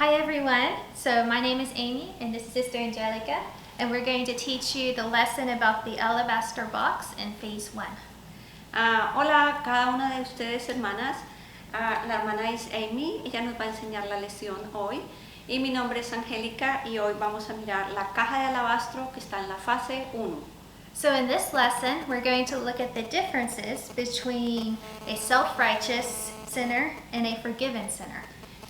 Hi everyone, so my name is Amy and this is Sister Angelica and we're going to teach you the lesson about the alabaster box in phase 1. Hola a cada una de ustedes hermanas, la hermana es Amy, ella nos va a enseñar la lección hoy y mi nombre es Angélica y hoy vamos a mirar la caja de alabastro que está en la fase 1. So in this lesson we're going to look at the differences between a self-righteous sinner and a forgiven sinner.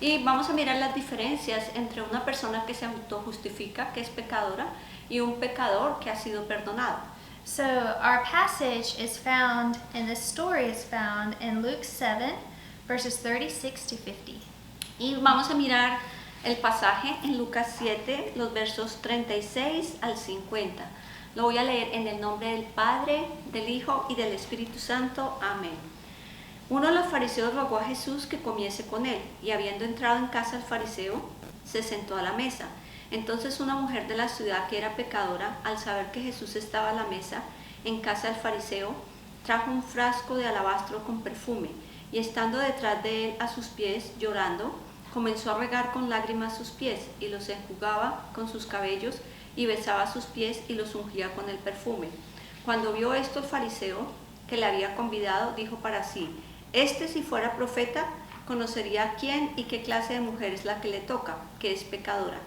Y vamos a mirar las diferencias entre una persona que se autojustifica, que es pecadora, y un pecador que ha sido perdonado. So our passage is found, and this story is found in Luke 7, verses 36 to 50. Y vamos a mirar el pasaje en Lucas 7, los versos 36 al 50. Lo voy a leer en el nombre del Padre, del Hijo y del Espíritu Santo. Amén. Uno de los fariseos rogó a Jesús que comiese con él, y habiendo entrado en casa el fariseo, se sentó a la mesa. Entonces una mujer de la ciudad que era pecadora, al saber que Jesús estaba a la mesa en casa del fariseo, trajo un frasco de alabastro con perfume, y estando detrás de él a sus pies, llorando, comenzó a regar con lágrimas sus pies, y los enjugaba con sus cabellos, y besaba sus pies y los ungía con el perfume. Cuando vio esto el fariseo, que le había convidado, dijo para sí: si fuera profeta, conocería quién y qué clase de mujer es la que le toca, que es pecadora.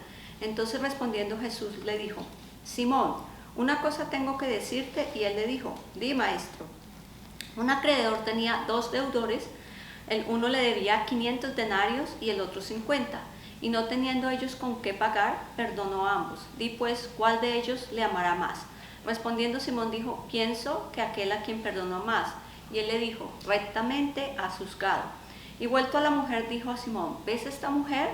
Entonces respondiendo Jesús le dijo: Simón, una cosa tengo que decirte. Y él le dijo: Di, maestro. Un acreedor tenía 2 deudores, el uno le debía 500 denarios y el otro 50, y no teniendo ellos con qué pagar, perdonó a ambos. Di pues, ¿cuál de ellos le amará más? Respondiendo Simón dijo: Pienso que aquel a quien perdonó más. Y él le dijo: rectamente has juzgado. Y vuelto a la mujer dijo a Simón: ¿ves esta mujer?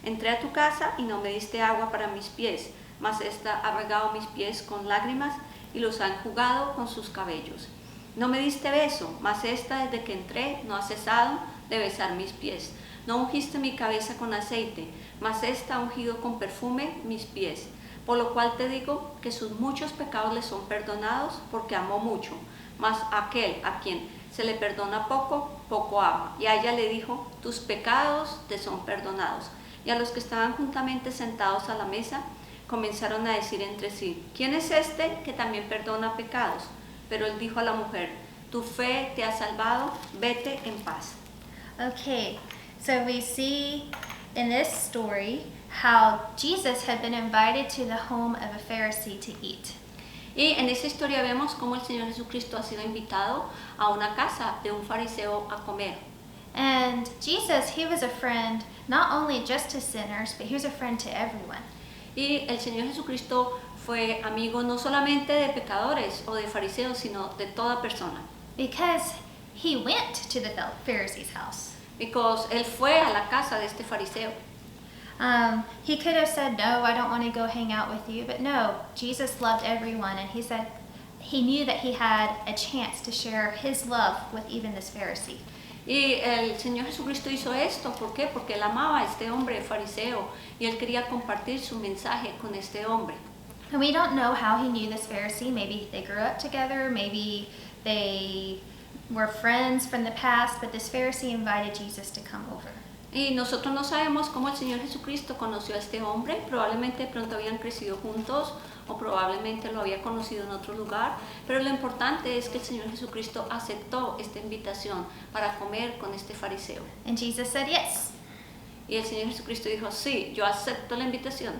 Entré a tu casa y no me diste agua para mis pies, mas esta ha regado mis pies con lágrimas y los ha enjugado con sus cabellos. No me diste beso, mas esta desde que entré no ha cesado de besar mis pies. No ungiste mi cabeza con aceite, mas esta ha ungido con perfume mis pies. Por lo cual te digo que sus muchos pecados le son perdonados, porque amó mucho. Mas aquel a quien se le perdona poco, poco ama. Y a ella le dijo: tus pecados te son perdonados. Y a los que estaban juntamente sentados a la mesa, comenzaron a decir entre sí: ¿quién es este que también perdona pecados? Pero él dijo a la mujer: tu fe te ha salvado, vete en paz. Okay, so we see in this story how Jesus had been invited to the home of a Pharisee to eat. Y en esta historia vemos cómo el Señor Jesucristo ha sido invitado a una casa de un fariseo a comer. And Jesus, he was a friend not only just to sinners, but he was a friend to everyone. Y el Señor Jesucristo fue amigo no solamente de pecadores o de fariseos, sino de toda persona. Because he went to the Pharisee's house. Because él fue a la casa de este fariseo. He could have said, no, I don't want to go hang out with you. But no, Jesus loved everyone. And he said he knew that he had a chance to share his love with even this Pharisee. Y el Señor Jesucristo hizo esto, ¿por qué? Porque él amaba a este hombre fariseo y él quería compartir su mensaje con este hombre. And we don't know how he knew this Pharisee. Maybe they grew up together, maybe they were friends from the past, but this Pharisee invited Jesus to come over. Y nosotros no sabemos cómo el Señor Jesucristo conoció a este hombre, probablemente de pronto habían crecido juntos o probablemente lo había conocido en otro lugar, pero lo importante es que el Señor Jesucristo aceptó esta invitación para comer con este fariseo. And Jesus said yes. Y el Señor Jesucristo dijo: sí, yo acepto la invitación.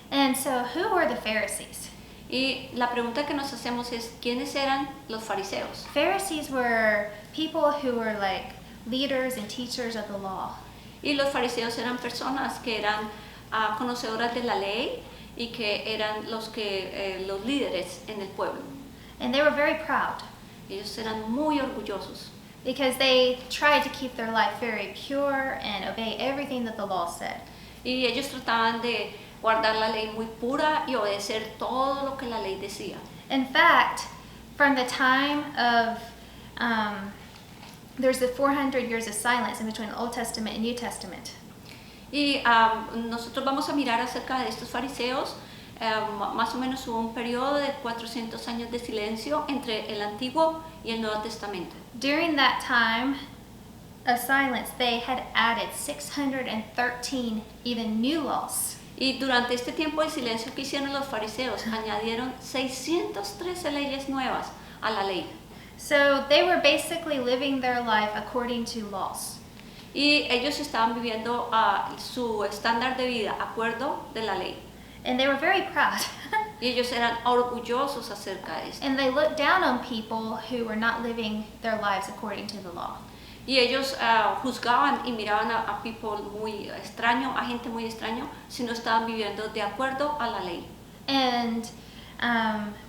And so who were the Pharisees? Y la pregunta que nos hacemos es: ¿quiénes eran los fariseos? Pharisees were people who were like leaders and teachers of the law. Y los fariseos eran personas que eran conocedoras de la ley y que eran los líderes en el pueblo. And they were very proud. Ellos eran muy orgullosos. Because they tried to keep their life very pure and obey everything that the law said. Y ellos trataban de guardar la ley muy pura y obedecer todo lo que la ley decía. In fact, from the time of there's the 400 years of silence in between the Old Testament and New Testament. Y nosotros vamos a mirar acerca de estos fariseos. Más o menos hubo un periodo de 400 años de silencio entre el Antiguo y el Nuevo Testamento. During that time, of silence, they had added 613 even new laws. Y durante este tiempo de silencio que hicieron los fariseos, añadieron 613 leyes nuevas a la ley. So they were basically living their life according to laws. Y ellos estaban viviendo su estándar de vida, acuerdo de la ley. And they were very proud. Y ellos eran orgullosos acerca de esto. And they looked down on people who were not living their lives according to the law. Y ellos juzgaban y miraban a people muy extraño, a gente muy extraño, si no estaban viviendo de acuerdo a la ley. And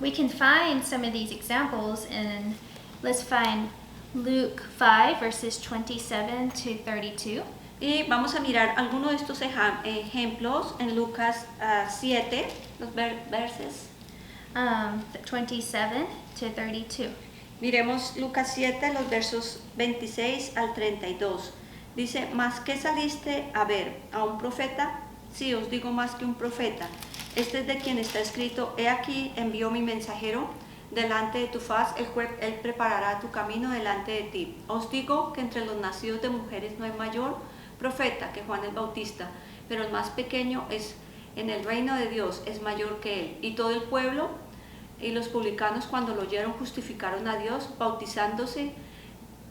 we can find some of these examples in, let's find Luke 5, verses 27 to 32. Y vamos a mirar algunos de estos ejemplos en Lucas 7, los verses. 27 to 32. Miremos Lucas 7, los versos 26 al 32. Dice, ¿mas qué saliste a ver? ¿A un profeta? Sí, os digo más que un profeta. Este es de quien está escrito, he aquí envío mi mensajero delante de tu faz, el cual él preparará tu camino delante de ti. Os digo que entre los nacidos de mujeres no hay mayor profeta que Juan el Bautista, pero el más pequeño es en el reino de Dios es mayor que él. Y todo el pueblo y los publicanos cuando lo oyeron justificaron a Dios bautizándose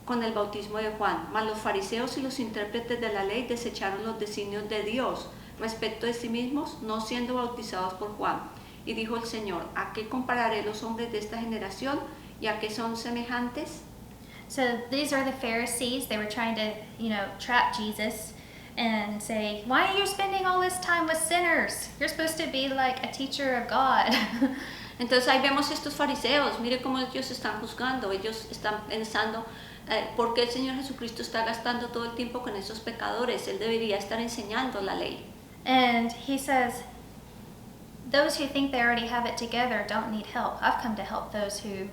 con el bautismo de Juan. Mas los fariseos y los intérpretes de la ley desecharon los designios de Dios respecto de sí mismos, no siendo bautizados por Juan. Y dijo el Señor, ¿a qué compararé los hombres de esta generación y a qué son semejantes? So these are the Pharisees. They were trying to, trap Jesus and say, why are you spending all this time with sinners? You're supposed to be like a teacher of God. Entonces ahí vemos estos fariseos, mire cómo ellos están juzgando, ellos están pensando, ¿por qué el Señor Jesucristo está gastando todo el tiempo con esos pecadores? Él debería estar enseñando la ley. And he says, those who think they already have it together don't need help. I've come to help those who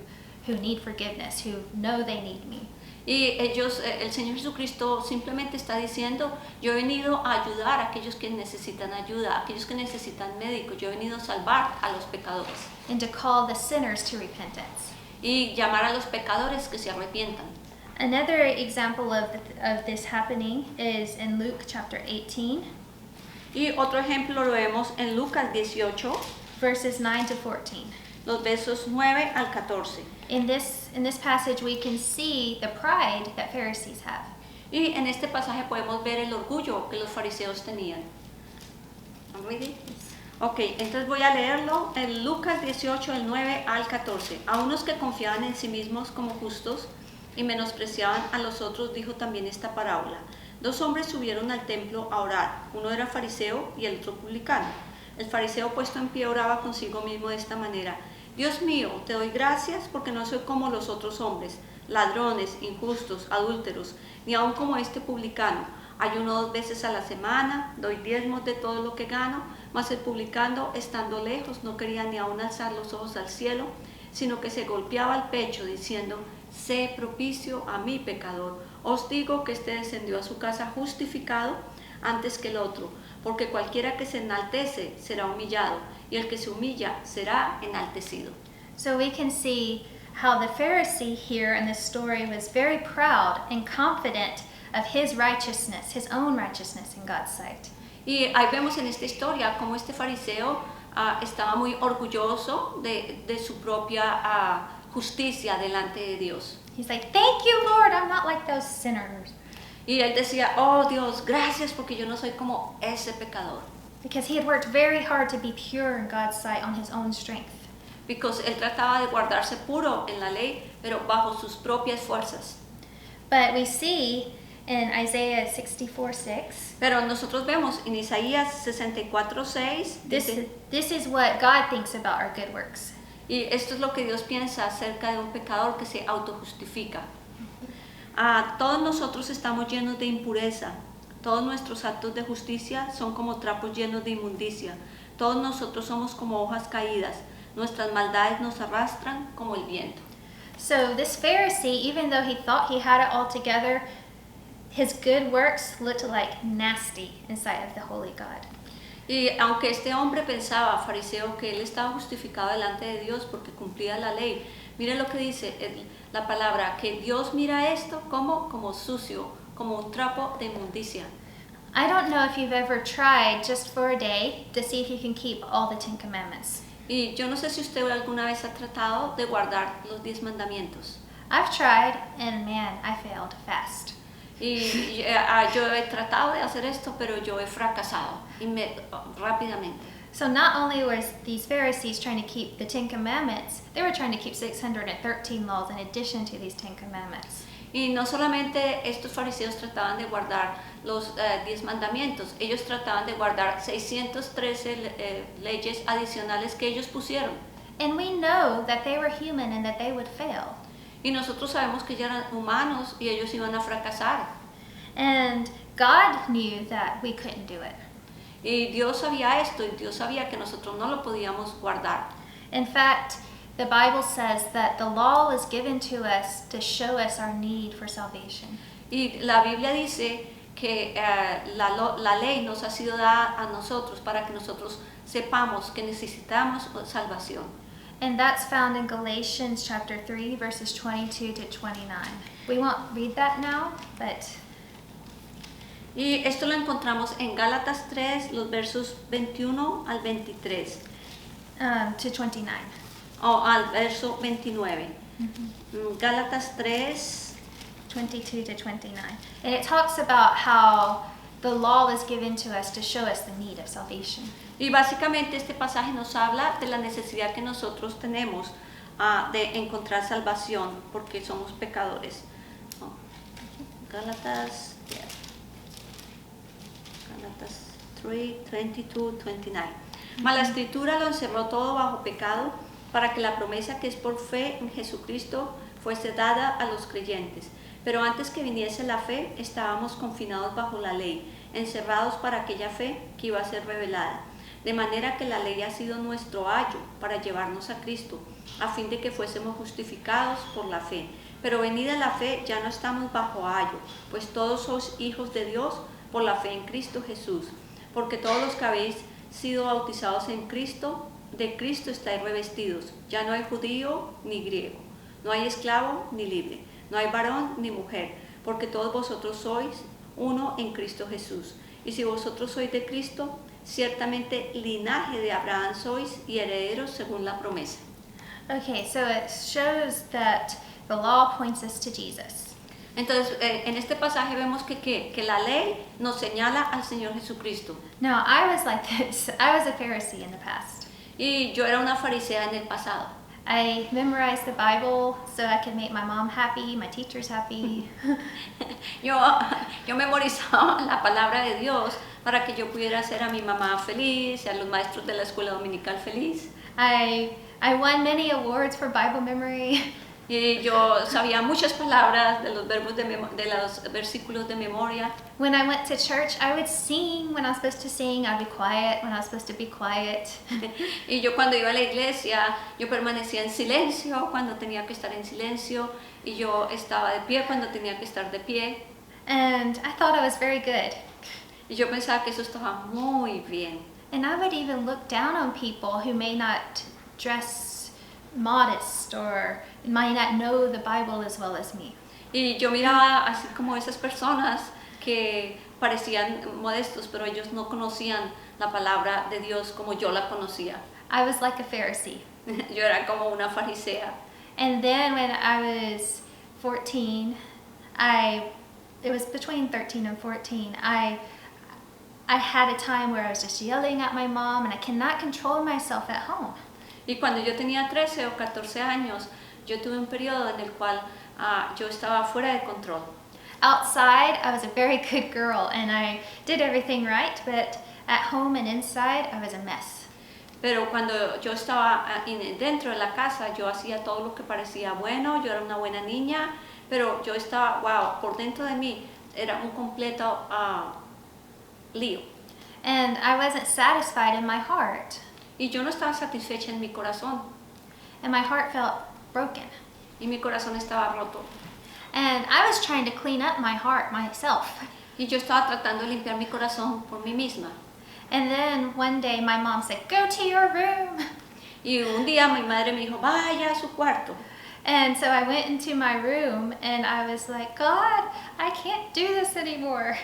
need forgiveness, who know they need me. Y ellos, el Señor Jesucristo simplemente está diciendo, yo he venido a ayudar a aquellos que necesitan ayuda, a aquellos que necesitan médicos, yo he venido a salvar a los pecadores. And to call the sinners to repentance. Y llamar a los pecadores que se arrepientan. Another example of this happening is in Luke chapter 18. Y otro ejemplo lo vemos en Lucas 18, verses 9 to 14. los versos 9 al 14. In this passage we can see the pride that Pharisees have. Y en este pasaje podemos ver el orgullo que los fariseos tenían. Ok, entonces voy a leerlo en Lucas 18, el 9 al 14. A unos que confiaban en sí mismos como justos y menospreciaban a los otros, dijo también esta parábola. Dos hombres subieron al templo a orar, uno era fariseo y el otro publicano. El fariseo puesto en pie oraba consigo mismo de esta manera: Dios mío, te doy gracias porque no soy como los otros hombres, ladrones, injustos, adúlteros, ni aun como este publicano. Ayuno 2 veces a la semana, doy diezmos de todo lo que gano, mas el publicano, estando lejos, no quería ni aun alzar los ojos al cielo, sino que se golpeaba el pecho diciendo: sé propicio a mi pecador. Os digo que este descendió a su casa justificado antes que el otro, porque cualquiera que se enaltece será humillado, y el que se humilla será enaltecido. So we can see how the Pharisee here in this story was very proud and confident of his righteousness, his own righteousness in God's sight. Y ahí vemos en esta historia cómo este fariseo estaba muy orgulloso de su propia justicia delante de Dios. He's like, thank you, Lord, I'm not like those sinners. Y él decía, oh Dios, gracias porque yo no soy como ese pecador. Because he had worked very hard to be pure in God's sight on his own strength. Because él trataba de guardarse puro en la ley, pero bajo sus propias fuerzas. But we see in Isaiah 64:6, Pero nosotros vemos en Isaías 64:6, this is what God thinks about our good works. y esto es lo que Dios piensa acerca de un pecador que se autojustifica. Todos nosotros estamos llenos de impureza. Todos nuestros actos de justicia son como trapos llenos de inmundicia. Todos nosotros somos como hojas caídas. Nuestras maldades nos arrastran como el viento. So this Pharisee, even though he thought he had it all together, his good works looked like nasty inside of the holy God. Y aunque este hombre pensaba, fariseo, que él estaba justificado delante de Dios porque cumplía la ley, mire lo que dice la palabra, que Dios mira esto como sucio, como un trapo de inmundicia. I don't know if you've ever tried just for a day to see if you can keep all the 10 Commandments. Y yo no sé si usted alguna vez ha tratado de guardar los 10 mandamientos. I've tried, and man, I failed fast. Y yo he tratado de hacer esto, pero yo he fracasado rápidamente. So not only was these Pharisees trying to keep the 10 Commandments, they were trying to keep 613 laws in addition to these 10 Commandments. Y no solamente estos fariseos trataban de guardar los 10 mandamientos, ellos trataban de guardar 613 leyes adicionales que ellos pusieron. And we know that they were human and that they would fail. Y nosotros sabemos que ellos eran humanos y ellos iban a fracasar. And God knew that we couldn't do it. Y Dios sabía esto, y Dios sabía que nosotros no lo podíamos guardar. In fact, the Bible says that the law was given to us to show us our need for salvation. Y la Biblia dice que la ley nos ha sido dada a nosotros para que nosotros sepamos que necesitamos salvación. And that's found in Galatians chapter 3, verses 22 to 29. We won't read that now, but... Y esto lo encontramos en Gálatas 3, los versos 21 al 23. To 29. O al verso 29. Gálatas 3, 22 to 29. And it talks about how the law was given to us to show us the need of salvation. y básicamente este pasaje nos habla de la necesidad que nosotros tenemos de encontrar salvación porque somos pecadores. Gálatas 3, 22, 29. Mas la escritura lo encerró todo bajo pecado para que la promesa que es por fe en Jesucristo fuese dada a los creyentes. Pero antes que viniese la fe, estábamos confinados bajo la ley, encerrados para aquella fe que iba a ser revelada. De manera que la ley ha sido nuestro ayo para llevarnos a Cristo, a fin de que fuésemos justificados por la fe. Pero venida la fe, ya no estamos bajo ayo, pues todos sois hijos de Dios por la fe en Cristo Jesús. Porque todos los que habéis sido bautizados en Cristo, de Cristo estáis revestidos. Ya no hay judío ni griego, no hay esclavo ni libre, no hay varón ni mujer, porque todos vosotros sois uno en Cristo Jesús. Y si vosotros sois de Cristo, ciertamente linaje de Abraham sois y herederos según la promesa. Okay, so it shows that the law points us to Jesus. Entonces, en este pasaje vemos que la ley nos señala al Señor Jesucristo. Now, I was like this. I was a Pharisee in the past. Y yo era una farisea en el pasado. I memorized the Bible so I could make my mom happy, my teachers happy. Yo memorizaba la palabra de Dios para que yo pudiera hacer a mi mamá feliz, a los maestros de la escuela dominical feliz. I won many awards for Bible memory. Y yo sabía muchas palabras de los verbos de los versículos de memoria. When I went to church, I would sing when I was supposed to sing. I'd be quiet when I was supposed to be quiet. Y yo cuando iba a la iglesia, yo permanecía en silencio cuando tenía que estar en silencio, y yo estaba de pie cuando tenía que estar de pie. And I thought I was very good. Y yo pensaba que eso estaba muy bien. And I would even look down on people who may not dress modest or might not know the Bible as well as me. Y yo miraba así como esas personas que parecían modestos, pero ellos no conocían la palabra de Dios como yo la conocía. I was like a Pharisee. Yo era como una farisea. And then when I was 14, it was between 13 and 14, I had a time where I was just yelling at my mom and I cannot control myself at home. Y cuando yo tenía 13 o 14 años, yo tuve un periodo en el cual yo estaba fuera de control. Outside, I was a very good girl and I did everything right, but at home and inside, I was a mess. Pero cuando yo estaba dentro de la casa, yo hacía todo lo que parecía bueno, yo era una buena niña, pero yo estaba, wow, por dentro de mí era un completo lío. And I wasn't satisfied in my heart. Y yo no estaba satisfecha en mi corazón. And my heart felt broken. Y mi corazón estaba roto. And I was trying to clean up my heart myself. Y yo estaba tratando de limpiar mi corazón por mí misma. And then one day my mom said, "Go to your room." Y un día mi madre me dijo, vaya a su cuarto. And so I went into my room and I was like, God, I can't do this anymore.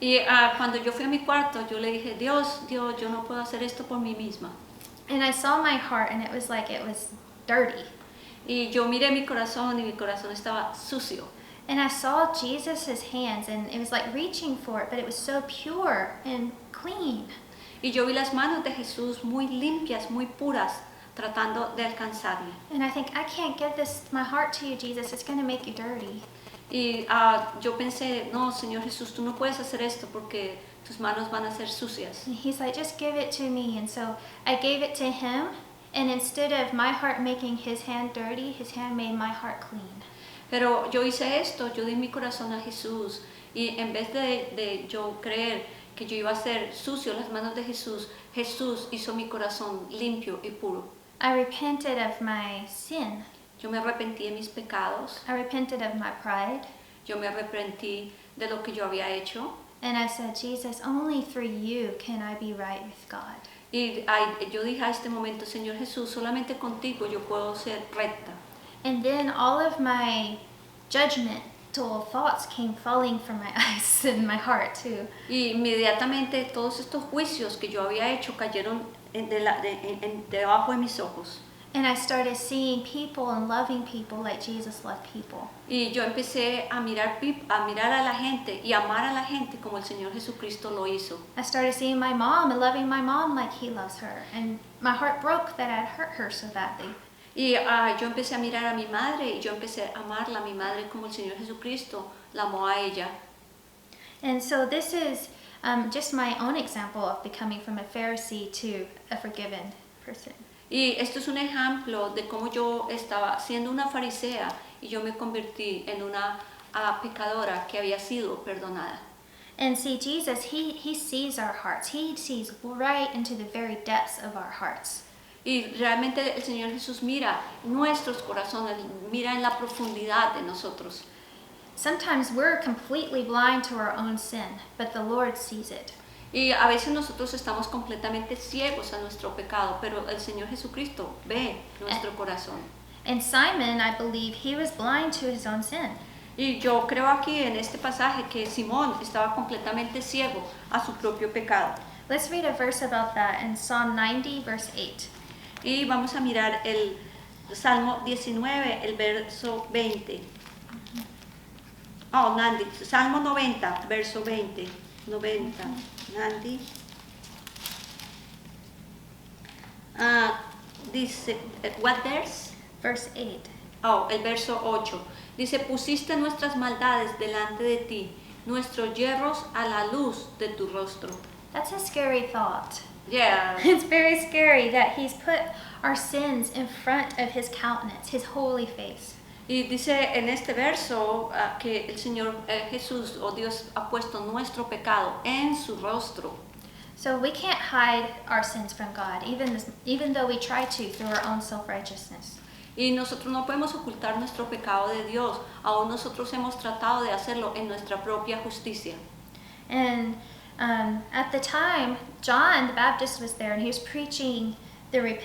Y cuando yo fui a mi cuarto, yo le dije, Dios, yo no puedo hacer esto por mí misma. And I saw my heart and it was like it was dirty. Y yo miré mi corazón y mi corazón estaba sucio. And I saw Jesus' hands and it was like reaching for it, but it was so pure and clean. Y yo vi las manos de Jesús muy limpias, muy puras, tratando de alcanzarme. And I think, I can't give my heart to you, Jesus. It's going to make you dirty. Y yo pensé, no, Señor Jesús, tú no puedes hacer esto porque tus manos van a ser sucias. And he's like, just give it to me. And so I gave it to him. And instead of my heart making his hand dirty, his hand made my heart clean. Pero yo hice esto, yo di mi corazón a Jesús. Y en vez de yo creer que yo iba a ser sucio las manos de Jesús, Jesús hizo mi corazón limpio y puro. I repented of my sin. Yo me arrepentí de mis pecados, I repented of my pride. yo me arrepentí de lo que yo había hecho. And I said, Jesus, only through you can I be right with God. Y yo dije a este momento, Señor Jesús, solamente contigo yo puedo ser recta. And then all of my judgmental thoughts came falling from my eyes and my heart too. Y inmediatamente todos estos juicios que yo había hecho cayeron debajo de mis ojos. And I started seeing people and loving people like Jesus loved people. Y yo empecé a mirar a la gente y amar a la gente como el Señor Jesucristo lo hizo. I started seeing my mom and loving my mom like he loves her. And my heart broke that I'd hurt her so badly. Y yo empecé a mirar a mi madre y yo empecé a amarla a mi madre como el Señor Jesucristo la amó a ella. And so this is just my own example of becoming from a Pharisee to a forgiven person. Y esto es un ejemplo de cómo yo estaba siendo una farisea y yo me convertí en una pecadora que había sido perdonada. And see, Jesus, he sees our hearts. He sees right into the very depths of our hearts. Y realmente el Señor Jesús mira nuestros corazones, mira en la profundidad de nosotros. Sometimes we're completely blind to our own sin, but the Lord sees it. Y a veces nosotros estamos completamente ciegos a nuestro pecado, pero el Señor Jesucristo ve nuestro corazón. And Simon, I believe, he was blind to his own sin. Y yo creo aquí en este pasaje que Simón estaba completamente ciego a su propio pecado. Let's read a verse about that in Psalm 90, verse 8. Y vamos a mirar el Salmo 19, el verso 20. Oh, Nandi, Salmo 90, verso 20. 90, Nandi. Dice, what verse? Verse 8. Oh, el verso 8. Dice, pusiste nuestras maldades delante de ti, nuestros yerros a la luz de tu rostro. That's a scary thought. Yeah. It's very scary that he's put our sins in front of his countenance, his holy face. Y dice en este verso que el Señor Jesús o Dios ha puesto nuestro pecado en su rostro. So we can't hide our sins from God, even though we try to through our own self-righteousness. Y nosotros no podemos ocultar nuestro pecado de Dios, aún nosotros hemos tratado de hacerlo en nuestra propia justicia. And at the time, John the Baptist was there, and he was preaching the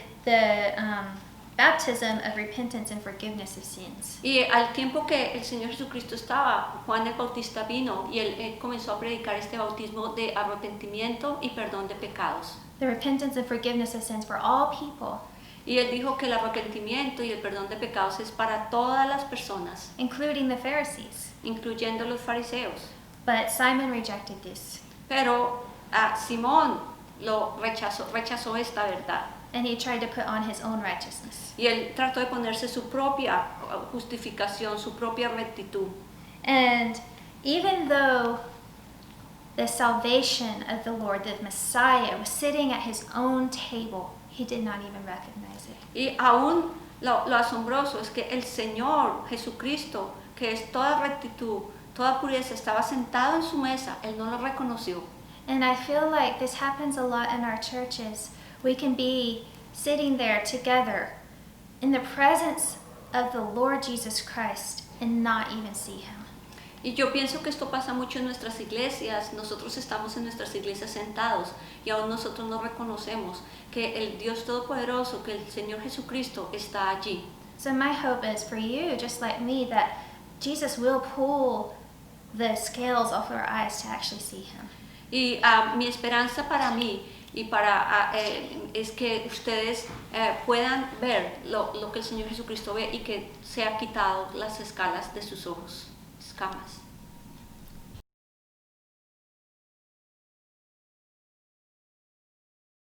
baptism of repentance and forgiveness of sins. Y al tiempo que el Señor Jesucristo estaba, Juan el Bautista vino y él comenzó a predicar este bautismo de arrepentimiento y perdón de pecados. The repentance and forgiveness of sins for all people, Y él dijo que el arrepentimiento y el perdón de pecados es para todas las personas, including the Pharisees. incluyendo los fariseos. But Simon rejected this, Pero Simón lo rechazó esta verdad. and he tried to put on his own righteousness. Y él trató de ponerse su propia justificación, su propia rectitud. And even though the salvation of the Lord, the Messiah, was sitting at his own table, he did not even recognize it. Y aún lo asombroso es que el Señor Jesucristo, que es toda rectitud, toda pureza, estaba sentado en su mesa, él no lo reconoció. And I feel like this happens a lot in our churches. We can be sitting there together in the presence of the Lord Jesus Christ and not even see him. Y yo pienso que esto pasa mucho en nuestras iglesias. Nosotros estamos en nuestras iglesias sentados y aún nosotros no reconocemos que el Dios Todopoderoso, que el Señor Jesucristo está allí. So my hope is for you, just like me, that Jesus will pull the scales off our eyes to actually see him. Y mi esperanza para mí y es que ustedes puedan ver lo que el Señor Jesucristo ve y que sea quitado las escamas de sus ojos.